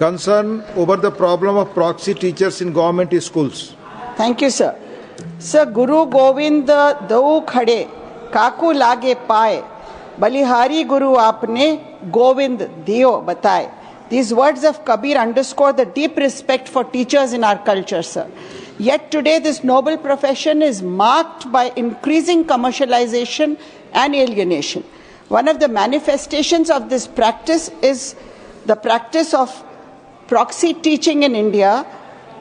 Concern over the problem of proxy teachers in government schools. Thank you, sir. Sir, Guru Govind दऊ खड़े काकू लागे पाए बलिहारी गुरु आपने गोविंद दियो बताए. These words of Kabir underscore the deep respect for teachers in our culture, sir. Yet today this noble profession is marked by increasing commercialization and alienation. One of the manifestations of this practice is the practice of proxy teaching in India,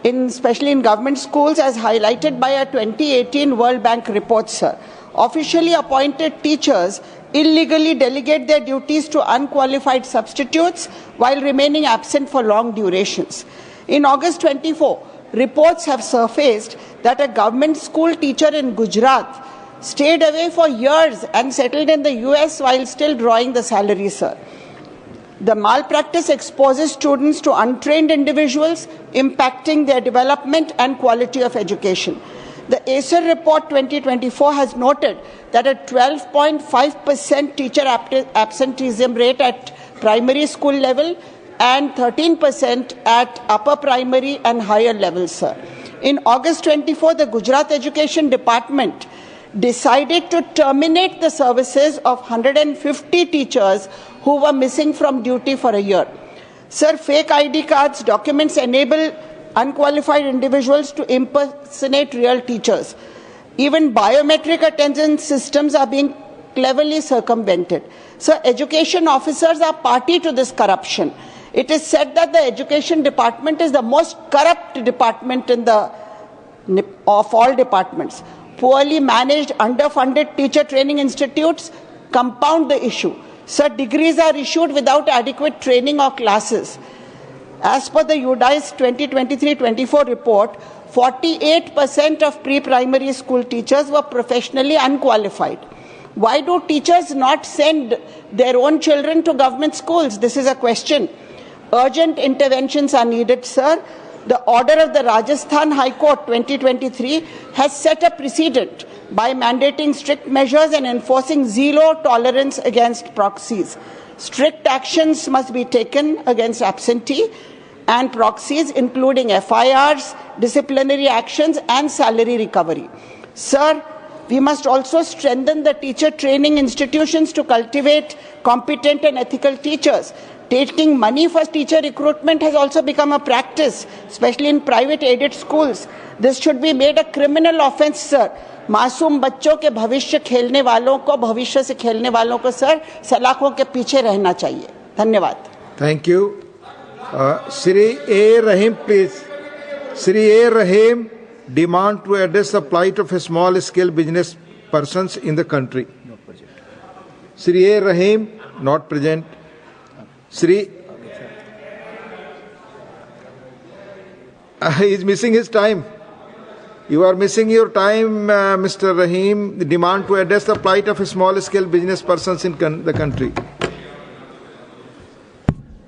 especially in government schools, as highlighted by a 2018 World Bank report, sir. Officially appointed teachers illegally delegate their duties to unqualified substitutes while remaining absent for long durations. In August 24, reports have surfaced that a government school teacher in Gujarat stayed away for years and settled in the US while still drawing the salary, sir. The malpractice exposes students to untrained individuals, impacting their development and quality of education. The ACER report 2024 has noted that a 12.5% teacher absenteeism rate at primary school level and 13% at upper primary and higher levels, sir. In August 24, the Gujarat Education Department decided to terminate the services of 150 teachers who were missing from duty for a year. Sir, fake ID cards, documents enable unqualified individuals to impersonate real teachers. Even biometric attendance systems are being cleverly circumvented. Sir, education officers are party to this corruption. It is said that the education department is the most corrupt department of all departments. Poorly managed, underfunded teacher training institutes compound the issue. Sir, degrees are issued without adequate training or classes. As per the UDICE 2023-24 report, 48% of pre-primary school teachers were professionally unqualified. Why do teachers not send their own children to government schools? This is a question. Urgent interventions are needed, sir. The order of the Rajasthan High Court 2023 has set a precedent by mandating strict measures and enforcing zero tolerance against proxies. Strict actions must be taken against absentee and proxies, including FIRs, disciplinary actions, and salary recovery. Sir, we must also strengthen the teacher training institutions to cultivate competent and ethical teachers. Taking money for teacher recruitment has also become a practice, especially in private aided schools. This should be made a criminal offence, sir. मासूम बच्चों के भविष्य खेलने वालों को, भविष्य से खेलने वालों को, सर, सलाखों के पीछे रहना चाहिए. धन्यवाद. Thank you. Sri A. Rahim, please. Sri A. Rahim demand to address the plight of small-scale business persons in the country. Sri A. Rahim, not present. Sri, he is missing his time. You are missing your time, Mr. Rahim. The demand to address the plight of small-scale business persons in the country.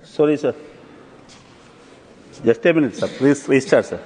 Sorry, sir. Just a minute, sir. Please restart, sir.